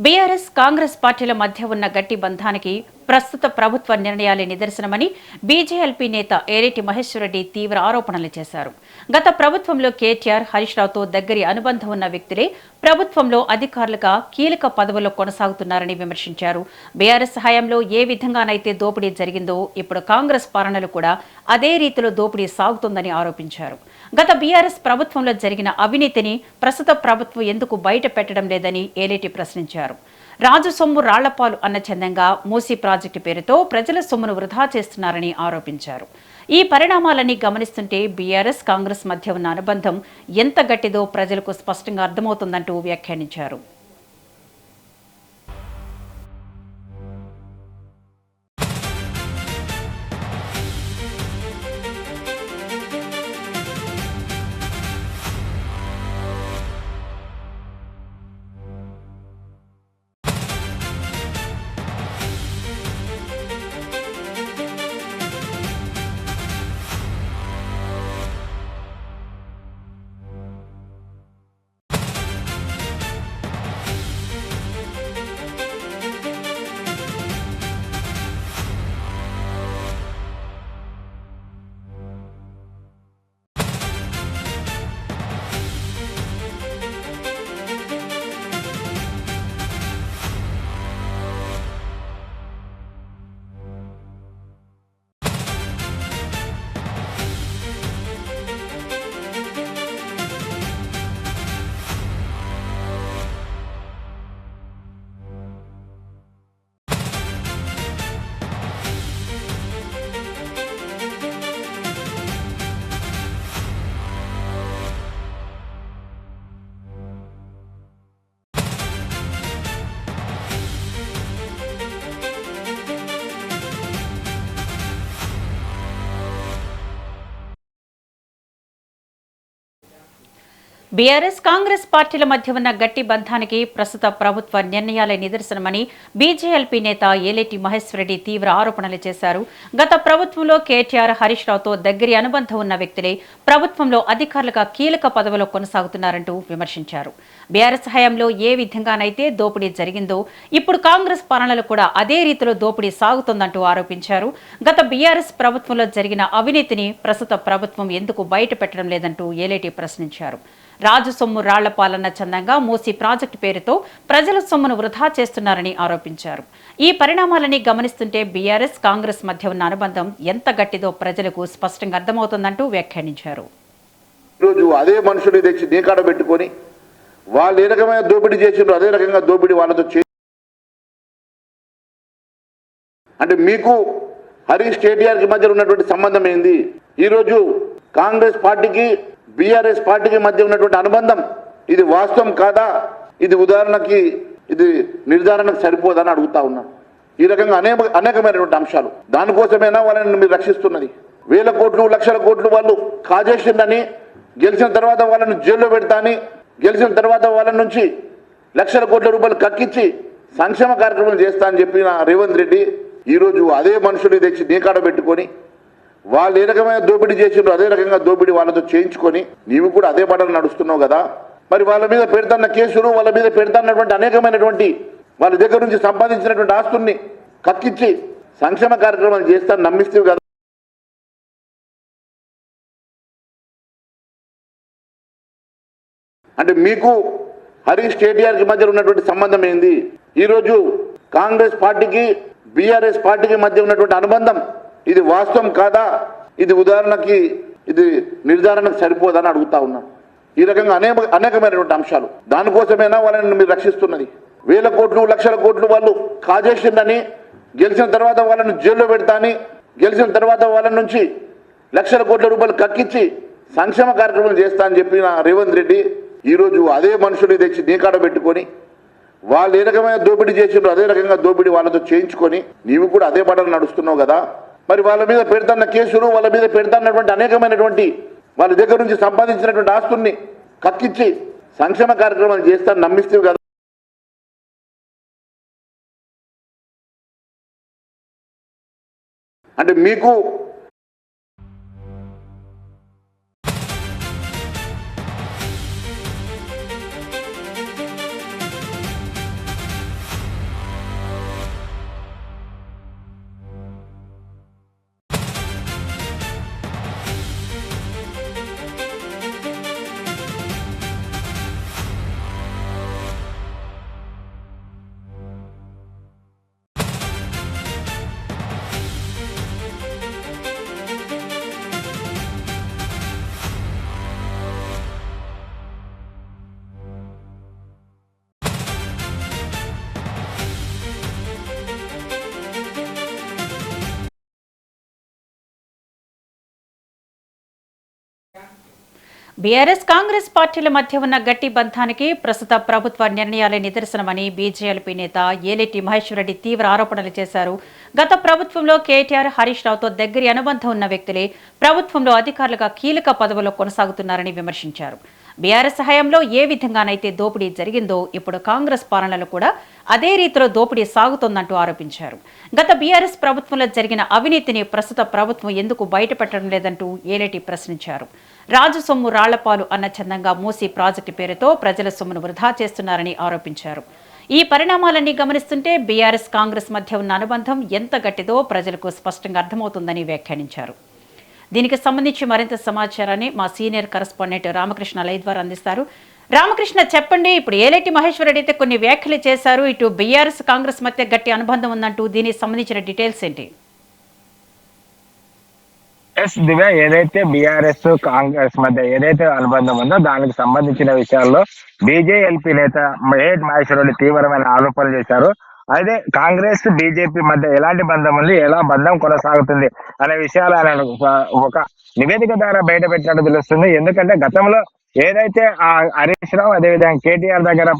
BRS Congress పార్టీల మధ్య ఉన్న గట్టి బంధానికి ప్రస్తుత ప్రభుత్వ నిర్ణయాలే నిదర్శనమని బీజేఎల్పీ నేత ఏరెడ్డి మహేశ్వర్ రెడ్డి తీవ్ర ఆరోపణలు చేశారు. గత ప్రభుత్వంలో కేటీఆర్, హరీష్ రావుతో దగ్గరి అనుబంధం ఉన్న వ్యక్తులే ప్రభుత్వంలో అధికారులుగా కీలక పదవుల్లో కొనసాగుతున్నారని విమర్శించారు. బీఆర్ఎస్ హయాంలో ఏ విధంగానైతే దోపిడీ జరిగిందో ఇప్పుడు కాంగ్రెస్ పాలనలో కూడా అదే రీతిలో దోపిడీ సాగుతోందని ఆరోపించారు. గత బీఆర్ఎస్ ప్రభుత్వంలో జరిగిన అవినీతిని ప్రస్తుత ప్రభుత్వం ఎందుకు బయట పెట్టడం లేదని ఏలేటి ప్రశ్నించారు. రాజు సొమ్ము రాళ్లపాలు అన్న చందంగా మూసీ ప్రాజెక్టు పేరుతో ప్రజల సొమ్మును వృధా చేస్తున్నారని ఆరోపించారు. ఈ పరిణామాలన్నీ గమనిస్తుంటే బీఆర్ఎస్ కాంగ్రెస్ మధ్య ఉన్న అనుబంధం ఎంత గట్టిదో ప్రజలకు స్పష్టంగా అర్థమవుతుందంటూ వ్యాఖ్యానించారు. బీఆర్ఎస్ కాంగ్రెస్ పార్టీల మధ్య ఉన్న గట్టి బంధానికి ప్రస్తుత ప్రభుత్వ నిర్ణయాలే నిదర్శనమని బీజేఎల్పీ నేత ఏలేటి మహేశ్వర్ రెడ్డి తీవ్ర ఆరోపణలు చేశారు. గత ప్రభుత్వంలో కేటీఆర్, హరీష్ రావుతో దగ్గరి అనుబంధం ఉన్న వ్యక్తులే ప్రభుత్వంలో అధికారులుగా కీలక పదవిలో కొనసాగుతున్నారంటూ విమర్శించారు. బీఆర్ఎస్ హయాంలో ఏ విధంగానైతే దోపిడీ జరిగిందో ఇప్పుడు కాంగ్రెస్ పాలనలో కూడా అదే రీతిలో దోపిడీ సాగుతోందంటూ ఆరోపించారు. గత బీఆర్ఎస్ ప్రభుత్వంలో జరిగిన అవినీతిని ప్రస్తుత ప్రభుత్వం ఎందుకు బయట పెట్టడం లేదంటూ ఏలేటి ప్రశ్నించారు. రాజు సొమ్ము రాళ్లపాలన్న చందంగా మూసీ ప్రాజెక్టు పేరుతో ప్రజల సొమ్మును వృధా చేస్తున్నారని ఆరోపించారు. ఈ పరిణామాలని గమనిస్తుంటే బీఆర్ఎస్ కాంగ్రెస్ మధ్య ఉన్న అనుబంధం ఎంత గట్టిదో ప్రజలకు స్పష్టంగా అర్థమవుతుందంటూ వ్యాఖ్యానించారు. ఈరోజు అదే మనుషుని తెచ్చి నీకాడ పెట్టుకొని వాళ్ళు ఏ రకమైన దోపిడీ చేసిండ్రు అదే రకంగా దోపిడీ వాళ్ళతో అంటే మీకు హరీష్ కేటీఆర్కి మధ్య ఉన్నటువంటి సంబంధం ఏంది? ఈరోజు కాంగ్రెస్ పార్టీకి బీఆర్ఎస్ పార్టీకి మధ్య ఉన్నటువంటి అనుబంధం ఇది వాస్తవం కాదా? ఇది ఉదాహరణకి ఇది నిర్ధారణకు సరిపోదని అడుగుతా ఉన్నాను. ఈ రకంగా అనేకమైనటువంటి అంశాలు దానికోసమైనా వాళ్ళని మీరు రక్షిస్తున్నది. వేల కోట్లు, లక్షల కోట్లు వాళ్ళు కాజేసిందని గెలిచిన తర్వాత వాళ్ళని జైల్లో పెడతాని, గెలిచిన తర్వాత వాళ్ళ నుంచి లక్షల కోట్ల రూపాయలు కక్కించి సంక్షేమ కార్యక్రమాలు చేస్తా అని చెప్పిన రేవంత్ రెడ్డి ఈరోజు అదే మనుషుని తెచ్చి నీకాడ పెట్టుకొని వాళ్ళు ఏ రకమైన దోపిడీ చేసిండ్రు అదే రకంగా దోపిడీ వాళ్ళతో చేయించుకొని నీవు కూడా అదే పడలు నడుస్తున్నావు కదా. మరి వాళ్ళ మీద పెడతాన్న కేసులు, వాళ్ళ మీద పెడతాన్నటువంటి అనేకమైనటువంటి వాళ్ళ దగ్గర నుంచి సంపాదించినటువంటి ఆస్తుల్ని కక్కించి సంక్షేమ కార్యక్రమాలు చేస్తాను నమ్మిస్తేవి కదా. అంటే మీకు హరీష్ కేటీఆర్కి మధ్య ఉన్నటువంటి సంబంధం ఏంది? ఈరోజు కాంగ్రెస్ పార్టీకి బీఆర్ఎస్ పార్టీకి మధ్య ఉన్నటువంటి అనుబంధం ఇది వాస్తవం కాదా? ఇది ఉదాహరణకి ఇది నిర్ధారణకు సరిపోదని అడుగుతా ఉన్నాను. ఈ రకంగా అనేకమైనటువంటి అంశాలు దానికోసమైనా వాళ్ళని మీరు రక్షిస్తున్నది. వేల కోట్లు, లక్షల కోట్లు వాళ్ళు కాజేసిందని గెలిచిన తర్వాత వాళ్ళని జైల్లో పెడతాని, గెలిచిన తర్వాత వాళ్ళ నుంచి లక్షల కోట్ల రూపాయలు కక్కించి సంక్షేమ కార్యక్రమాలు చేస్తా అని చెప్పిన రేవంత్ రెడ్డి ఈరోజు అదే మనుషుని తెచ్చి నీకాడ పెట్టుకొని వాళ్ళు ఏ రకమైన దోపిడీ చేసిండ్రు అదే రకంగా దోపిడీ వాళ్ళతో చేయించుకొని నీవు కూడా అదే పడలు నడుస్తున్నావు కదా. మరి వాళ్ళ మీద పెడతాన్న కేసులు, వాళ్ళ మీద పెడతాన్నటువంటి అనేకమైనటువంటి వాళ్ళ దగ్గర నుంచి సంపాదించినటువంటి ఆస్తుల్ని కక్కించి సంక్షేమ కార్యక్రమాలు చేస్తాను నమ్మిస్తేవి కదా. అంటే మీకు బీఆర్ఎస్ కాంగ్రెస్ పార్టీల మధ్య ఉన్న గట్టి బంధానికి ప్రస్తుత ప్రభుత్వ నిర్ణయాలే నిదర్శనమని బీజేఎల్పీ నేత ఏలేటి మహేశ్వర్ రెడ్డి తీవ్ర ఆరోపణలు చేశారు. గత ప్రభుత్వంలో కేటీఆర్, హరీష్ రావుతో దగ్గరి అనుబంధం ఉన్న వ్యక్తులే ప్రభుత్వంలో అధికారులుగా కీలక పదవుల్లో కొనసాగుతున్నారని విమర్శించారు. బీఆర్ఎస్ హయాంలో ఏ విధంగానైతే దోపిడీ జరిగిందో ఇప్పుడు కాంగ్రెస్ పాలనలో కూడా అదే రీతిలో దోపిడీ సాగుతోందంటూ ఆరోపించారు. గత బీఆర్ఎస్ ప్రభుత్వంలో జరిగిన అవినీతిని ప్రస్తుత ప్రభుత్వం ఎందుకు బయటపెట్టడం లేదంటూ ఏలేటి ప్రశ్నించారు. రాజు సొమ్ము రాళ్లపాలు అన్న చందంగా మూసీ ప్రాజెక్టు పేరుతో ప్రజల సొమ్మును వృధా చేస్తున్నారని ఆరోపించారు. ఈ పరిణామాలన్నీ గమనిస్తుంటే బీఆర్ఎస్ కాంగ్రెస్ మధ్య ఉన్న అనుబంధం ఎంత గట్టిదో ప్రజలకు స్పష్టంగా అర్థమవుతుందని వ్యాఖ్యానించారు. దీనికి సంబంధించి మరింత సమాచారాన్ని మా సీనియర్ కరెస్పాండెంట్ రామకృష్ణ లైవ్ ద్వారా అందిస్తారు. రామకృష్ణ, చెప్పండి. ఇప్పుడు ఏలేటి మహేశ్వర్ రెడ్డి అయితే కొన్ని వ్యాఖ్యలు చేశారు. ఇటు బీఆర్ఎస్ కాంగ్రెస్ మధ్య గట్టి అనుబంధం ఉందంటూ దీనికి సంబంధించిన డీటెయిల్స్ ఏంటి? దివ్య, ఏదైతే బీఆర్ఎస్ కాంగ్రెస్ మధ్య ఏదైతే అనుబంధం ఉందో దానికి సంబంధించిన విషయాల్లో బీజేఎల్పీ నేత మహేశ్వర్ రెడ్డి తీవ్రమైన ఆరోపణలు చేశారు. అయితే కాంగ్రెస్ బీజేపీ మధ్య ఎలాంటి బంధం ఉంది, ఎలా బంధం కొనసాగుతుంది అనే విషయాలు ఆయన ఒక నివేదిక ద్వారా బయట పెట్టినట్టు తెలుస్తుంది. ఎందుకంటే గతంలో ఏదైతే ఆ హరీష్ రావు, అదేవిధంగా కేటీఆర్ దగ్గర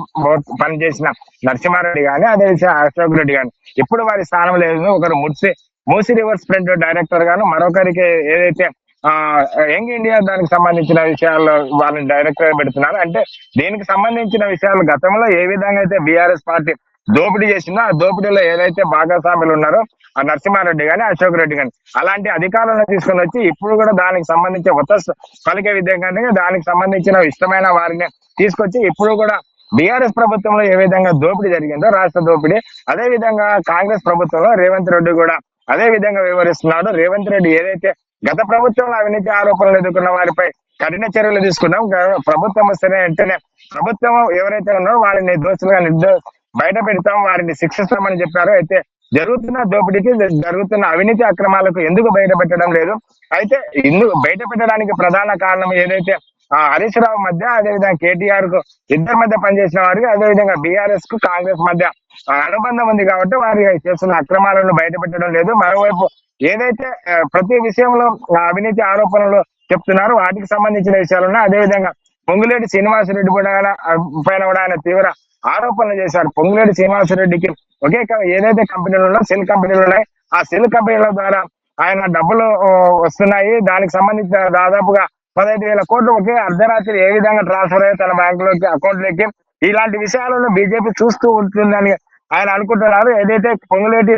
పనిచేసిన నరసింహారెడ్డి కానీ, అదేవిధంగా అశోక్ రెడ్డి కానీ ఇప్పుడు వారి స్థానం లేదు. ఒకరు మూసీ రివర్స్ ఫ్రంట్ డైరెక్టర్ గాను, మరొకరికి ఏదైతే యంగ్ ఇండియా దానికి సంబంధించిన విషయాల్లో వాళ్ళని డైరెక్టర్ పెడుతున్నారు. అంటే దీనికి సంబంధించిన విషయాలు గతంలో ఏ విధంగా అయితే బీఆర్ఎస్ పార్టీ దోపిడీ చేసిందో ఆ దోపిడీలో ఏదైతే భాగస్వాములు ఉన్నారో ఆ నరసింహారెడ్డి గాని, అశోక్ రెడ్డి గాని అలాంటి అధికారులను తీసుకొని వచ్చి ఇప్పుడు కూడా దానికి సంబంధించి పలికే విధంగానే దానికి సంబంధించిన ఇష్టమైన వారిని తీసుకొచ్చి ఇప్పుడు కూడా బీఆర్ఎస్ ప్రభుత్వంలో ఏ విధంగా దోపిడీ జరిగిందో రాష్ట్ర దోపిడీ, అదే విధంగా కాంగ్రెస్ ప్రభుత్వంలో రేవంత్ రెడ్డి కూడా అదే విధంగా వివరిస్తున్నాడు. రేవంత్ రెడ్డి ఏదైతే గత ప్రభుత్వంలో అవినీతి ఆరోపణలు ఎదుర్కొన్న వారిపై కఠిన చర్యలు తీసుకున్నాం, ప్రభుత్వం వస్తేనే వెంటనే ప్రభుత్వం ఎవరైతే ఉన్నారో వారిని దోషులుగా బయట పెడతాం, వారిని శిక్షిస్తామని చెప్పారు. అయితే జరుగుతున్న దోపిడీకి, జరుగుతున్న అవినీతి అక్రమాలకు ఎందుకు బయట పెట్టడం లేదు? అయితే ఇందుకు బయట పెట్టడానికి ప్రధాన కారణం ఏదైతే హరీష్ రావు మధ్య, అదేవిధంగా కేటీఆర్ కు ఇద్దరి మధ్య పనిచేసిన వారికి, అదేవిధంగా బీఆర్ఎస్ కు కాంగ్రెస్ మధ్య అనుబంధం ఉంది కాబట్టి వారి చేస్తున్న అక్రమాలను బయట పెట్టడం లేదు. మరోవైపు ఏదైతే ప్రతి విషయంలో అవినీతి ఆరోపణలు చెప్తున్నారు వాటికి సంబంధించిన విషయాలు అదేవిధంగా పొంగులేటి శ్రీనివాసరెడ్డి కూడా పైన కూడా ఆయన తీవ్ర ఆరోపణలు చేశారు. పొంగులేటి శ్రీనివాసరెడ్డికి ఒకే ఏదైతే కంపెనీలు ఉన్నాయో, సెల్ కంపెనీలు ఉన్నాయి, ఆ సెల్ కంపెనీల ద్వారా ఆయన డబ్బులు వస్తున్నాయి. దానికి సంబంధించిన దాదాపుగా 15,000 కోట్లు ఒకే అర్ధరాత్రి ఏ విధంగా ట్రాన్స్ఫర్ అయ్యి తన బ్యాంకులోకి, అకౌంట్లోకి, ఇలాంటి విషయాలను బీజేపీ చూస్తూ ఉంటుందని ఆయన అనుకుంటున్నారు. ఏదైతే పొంగులేటి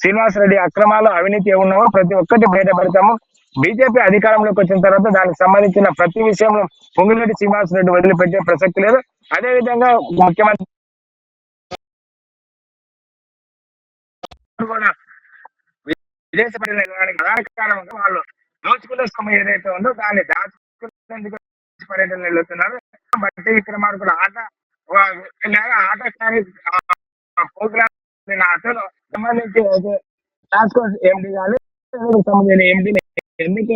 శ్రీనివాసరెడ్డి అక్రమాలు, అవినీతి ఉన్నావో ప్రతి ఒక్కటి బయటపడతాము. బీజేపీ అధికారంలోకి వచ్చిన తర్వాత దానికి సంబంధించిన ప్రతి విషయంలో పొంగులేటి శ్రీనివాసరెడ్డి వదిలిపెట్టే ప్రసక్తి లేదు. అదే విధంగా ముఖ్యమంత్రి కూడా విదేశ పర్యటనకి ప్రధాన కారణంగా వాళ్ళు దోచుకునే సమయం ఏదైతే ఉందో దాన్ని దాచుకునేందుకు పర్యటన వెళ్తున్నారు. బట్టి విక్రమార్కుడు ఆట ప్రోగ్రామ్ ఆటలో సంబంధించి టాస్క్ ఫోర్స్ ఎండి కానీ సంబంధించిన ఎండి ఎందుకు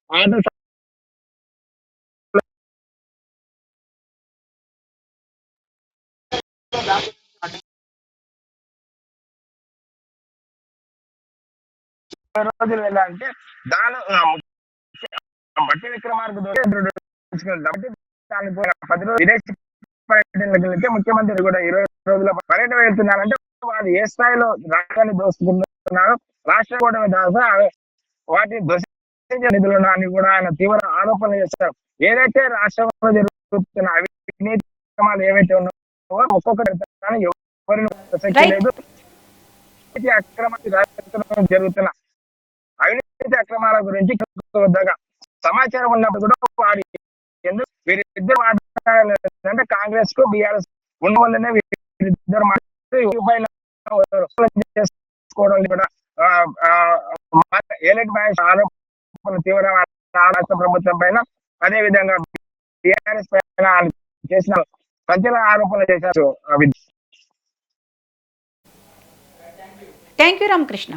ఆట రోజులు వెళ్ళాలంటే దాని బట్టి విక్రమార్కుడు కాబట్టి దాని 10 రోజులు విదేశీ పర్యటనలకు వెళ్తే ముఖ్యమంత్రి కూడా 20 రోజుల పర్యటన వెళ్తున్నారంటే వారు ఏ స్థాయిలో రాష్ట్రాన్ని దోసుకుంటున్నారు, రాష్ట్రం కూడా వాటిని దోషించే నిధులు అని కూడా ఆయన తీవ్ర ఆరోపణలు చేస్తారు. ఏదైతే రాష్ట్రంలో జరుగుతున్న అవినీతి కార్యక్రమాలు ఏవైతే ఉన్నాయో ఒక్కొక్కటి ఎవరిని ప్రసక్తి లేదు. అక్రమాలు జరుగుతున్న అవినీతి అక్రమాల గురించి సమాచారం ఉన్నప్పుడు కూడా వారి ఎందుకు వీరిద్దరు మాట్లాడాలంటే కాంగ్రెస్ కు బీఆర్ఎస్ ఉన్న వల్లనే వీరిద్దరు చేసుకోవడం కూడా ఏలేటి మహేష్ ఆరోపణలు తీవ్ర రాష్ట్ర ప్రభుత్వం పైన, అదే విధంగా బీఆర్ఎస్ పైన చేసిన సంచలన ఆరోపణలు చేశారు. Thank you Ramakrishna.